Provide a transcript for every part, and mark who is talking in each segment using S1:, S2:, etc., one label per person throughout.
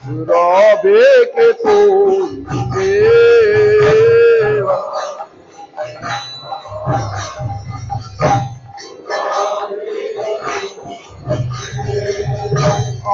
S1: रवे के तो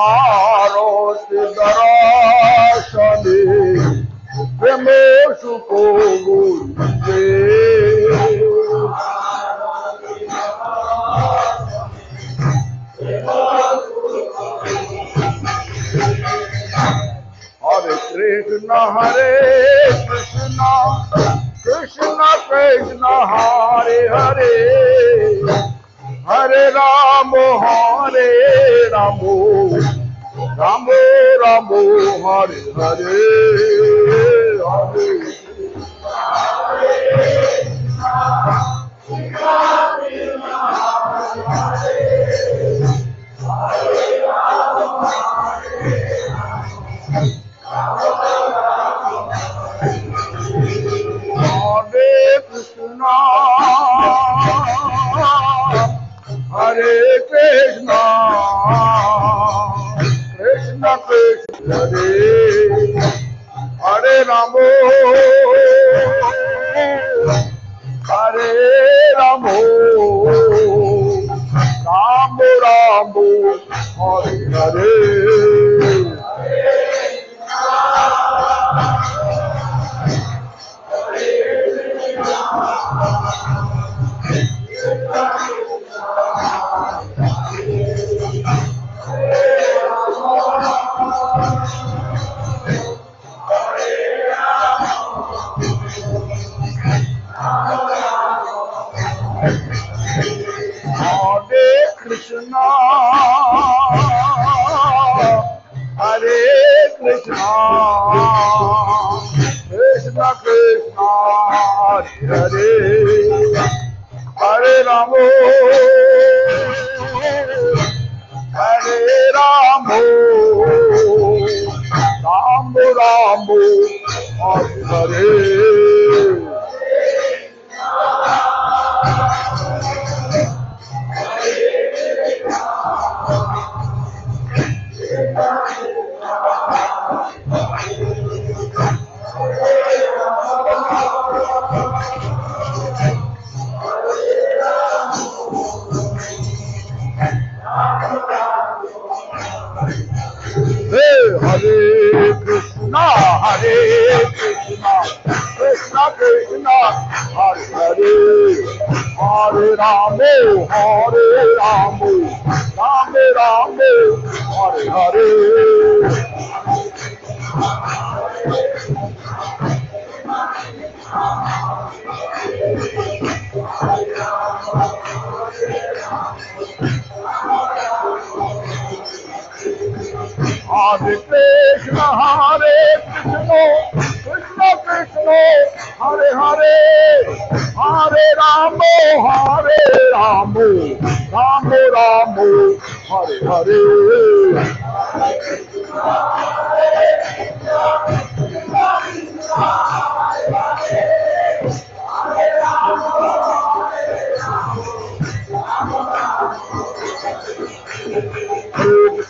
S1: आरोस दराशने प्रेमोशु को गुरुते Hare Krishna Krishna Krishna Hare Hare Hare Ramo Ramo Ramo Hare Hare Hare Krishna Krishna Krishna Hare Ramo Ramo Ramo Hare Hare Krishna Hare Krishna Krishna Krishna Hare Hare Ramo Ramo Ramo Hare Hare Krishna Krishna Krishna Hare Hare Hare Ramo Ramo Ramo Hare Hare Hare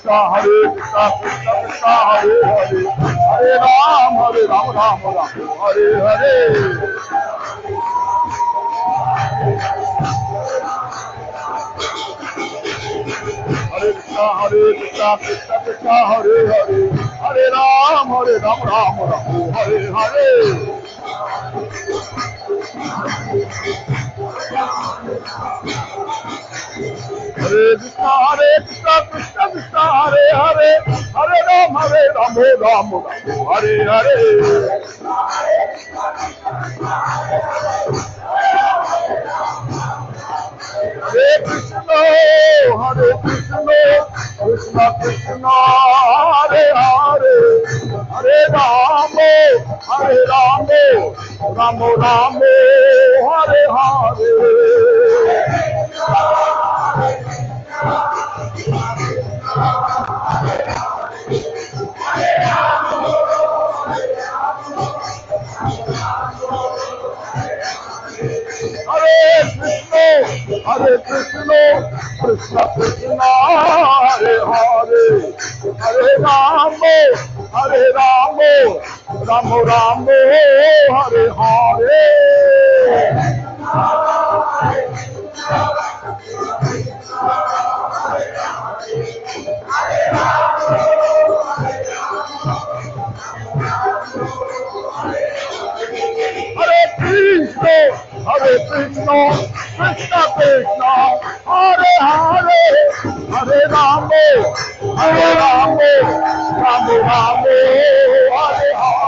S1: Krishna Krishna Krishna Hare Hare Hare Ramo Ramo Ramo Hare Hare Hare Krishna Krishna Krishna Hare Hare Hare Ram Ram Hare Hare Hare Krishna Krishna Krishna Hare Hare Hare Ram Ram Hare Hare Hare Krishna Krishna Krishna Hare Hare Hare Ram Ram Hare Hare Hare Krishna Krishna Krishna Hare Hare Hare Ram Ram Hare Hare Hare Krishna Krishna Krishna Hare Hare Hare Ram Hare Ramo, Ramo Ramo, Hare Hare. Hare Krishna, Krishna Krishna, Hare Hare, Hare Ramo, Ramo Ramo, Hare Hare.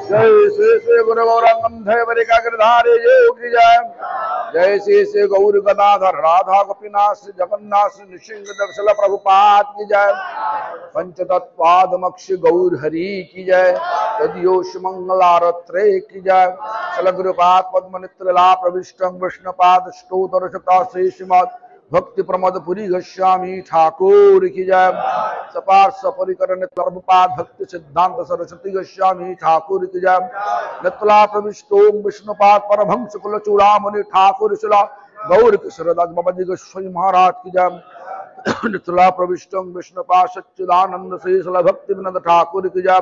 S1: जय श्री गुरु गौरांगंधे गिरधारे जय की जय। जय श्री गौर गदाधर राधा गोपीनाथ जगन्नाथ नृसिंह दर्शल प्रभुपाद की जय। पंचतत्वादमक्ष गौर हरि की जय। तदयोश मंगलारत्रे की जय। सल गुरुपाद पद्म नित्रला प्रविष्टं विष्णुपाद स्तोत्र शता श्री श्रीमद भक्ति प्रमोद पुरी गोस्वामी ठाकुर की जय। सपार सपरिकरण प्रभुपाद भक्ति सिद्धांत सरस्वती गोस्वामी ठाकुर की जय। नितला प्रविष्टोम विष्णुपाद परमहंस कुल चूड़ामणि ठाकुर शिला गौर किशोरदास बाबा जी गोस्वामी महाराज की जय। नितला प्रविष्टोम विष्णुपाद सच्चिदानंद श्री शिला भक्ति विनोद ठाकुर की जय।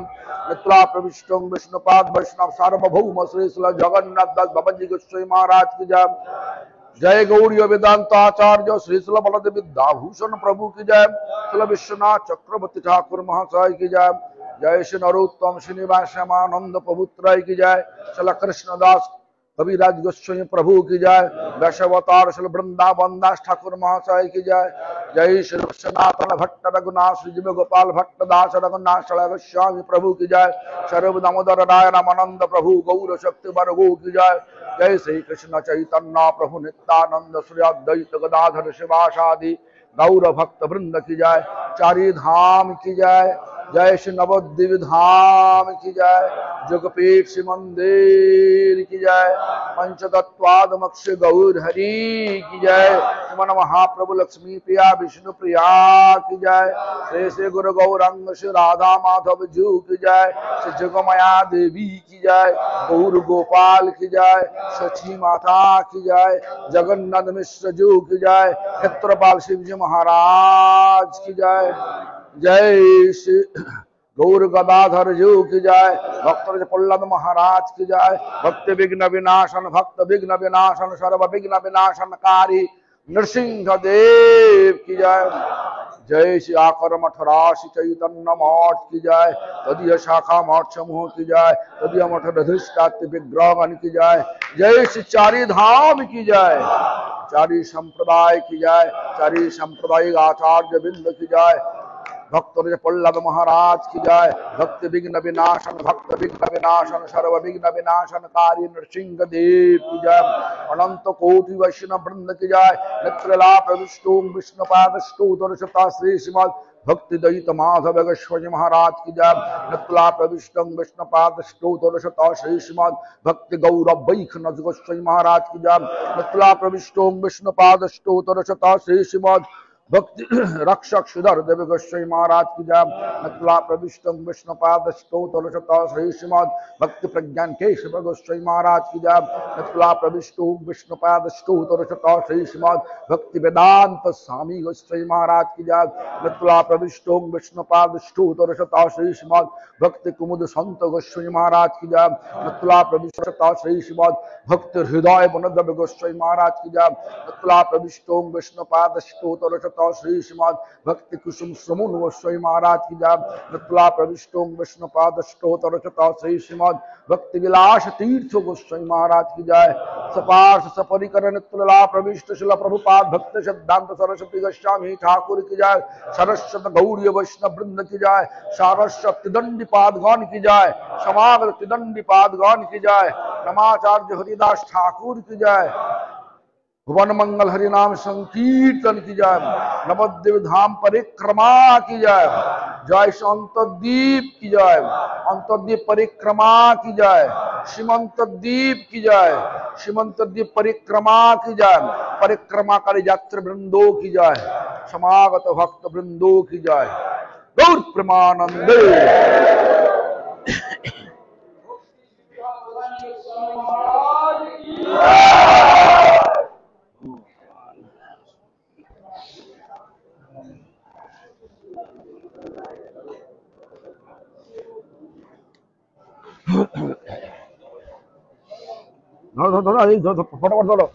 S1: नितला प्रविष्टोम विष्णुपाद वैष्णव सार्वभौम श्री शिला जगन्नाथ दास बाबा जी गोस्वामी महाराज की जय। जय गौड़ीय वेदांत आचार्य श्री शिल बलदेव विद्याभूषण प्रभु की जय। शिल विश्वनाथ चक्रवर्ती ठाकुर महाशय की जय। जय श्री नरोत्तम श्रीनिवासानंद पवित्र की जय। शिल कृष्णदास कविराज गोस्वामी प्रभु की जय। दशावतार शिल वृंदावन दास ठाकुर महाशय की जय। जय श्री सनातन भट्ट रघुनाथ श्री जीव गोपाल भट्ट दास रघुनाथ गोस्वामी प्रभु की जय। सर्व दामोदर राय रामानंद प्रभु गौर शक्ति वर्गो की जय। जय श्री कृष्ण चैतन्य प्रभु नित्यानंद श्री अद्वैत गदाधर शिवासादि गौर भक्त वृंद की जय। चारी धाम की जय। जय श्री नवद्वीप धाम की जय। जगपीठ श्री मंदिर की जय। पंचतत्वादमक्ष गौर हरि की जय। मन महाप्रभु लक्ष्मी प्रिया विष्णु प्रिया की जय। श्री श्री गुरु गौरांग श्री राधा माधव जू की जय। श्री जगमया देवी की जय। गौर गोपाल की जय। सची माता की जय। जगन्नाथ मिश्र जू की जय। क्षेत्रपाल शिव जी महाराज की जय। जय श्री गौर गदाधर जू की जय। भक्त प्रहलाद महाराज की जय। भक्ति विघ्न विनाशन भक्त विघ्न विनाशन सर्व विघ्न विनाशनकारी नृसिंह देव की जय। जय श्री आकर मठ राशि चैतन्य मठ की जय। तदीय शाखा मठ समूह की जय। तदीय मठ अधिष्ठात्री विग्रहगण की जय। जय श्री चारी धाम की जय। चारी संप्रदाय की जय। चारी संप्रदायिक आचार्य बिंद की जय। भक्त प्रहलाद महाराज की जय। भक्ति विघ्न विनाशन भक्त विघ्न विनाशन सर्व विघ्न विनाशनकारी नृसिंह देव की जय। अनंत कोटि वैष्णव वृंद की जय। नित्रला प्रविष्टोम विष्णुपाद स्तोत्र शता श्री श्रीमद भक्ति दयित माधव गोस्वामी महाराज की जय। नितला प्रविष्टं विष्णुपाद स्तोत्र शता श्री श्रीमद भक्ति गौरव वैष्णव गोस्वामी महाराज की जय। नितला प्रविष्टोम विष्णुपाद स्तोत्र शता श्री श्रीमद भक्ति रक्षक सुधर देव गोस्वामी महाराज की जय। नतला प्रविष्टं विष्णुपाद स्तोत्र शता श्री श्रीमद भक्ति प्रज्ञान केशव गोस्वामी महाराज की जय। नतला प्रविष्टं विष्णुपाद स्तोत्र शता श्री श्रीमद भक्ति वेदांत स्वामी गोस्वामी महाराज की जय। नतला प्रविष्टं विष्णुपाद स्तोत्र शता श्री श्रीमद भक्ति कुमुद संत गोस्वामी महाराज की जय। नतला प्रविष्ट शता श्री श्रीमद भक्ति हृदय वनदेव गोस्वामी महाराज की जय। नतला प्रविष्टं विष्णुपाद स्तोत्र श्री श्रीमद भक्ति कुसुम समून गोस्वामी महाराज की जय। नतला प्रविष्टों विष्णुपाद स्तोत्र श्री श्रीमद भक्ति विलास तीर्थ गोस्वामी महाराज की जय। सपार्श सपरिकर नित्यला प्रविष्ट शिला प्रभुपाद भक्त सिद्धांत सरस्वती गोस्वामी ठाकुर की जाय, सरस्वत गौड़ीय वैष्णव वृंद की जाय, सारस्वत त्रिदंडी पादगण की जाय, समागत त्रिदंडी पादगण की जाय, नमाचार्य हरिदास ठाकुर की जाय, भुवन मंगल हरिनाम संकीर्तन की जाय, नवद्वीप धाम परिक्रमा की जाय, जय अंतर्दीप की जाय, अंतर्दीप परिक्रमा की जाय, सीमंत द्वीप की जाय, सीमंत द्वीप परिक्रमा की जाय, परिक्रमा करे यात्री वृंदों की जाय, समागत भक्त वृंदों की जाय, गौर प्रेमानंदे। ধরো ধরো এই ধরো ফটাফট ধরো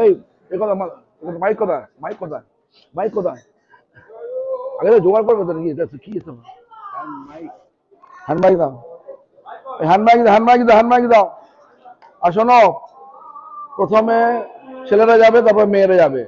S1: এই কথা মাইক কোথায় মাইক কোথায় মাইক কোথায় আগে জোগাড় করবে তো নাকি কি হ্যান্ড মাইক দাও হ্যান্ড মাইক দাও আর শোনো প্রথমে ছেলেরা যাবে তারপর মেয়েরা যাবে।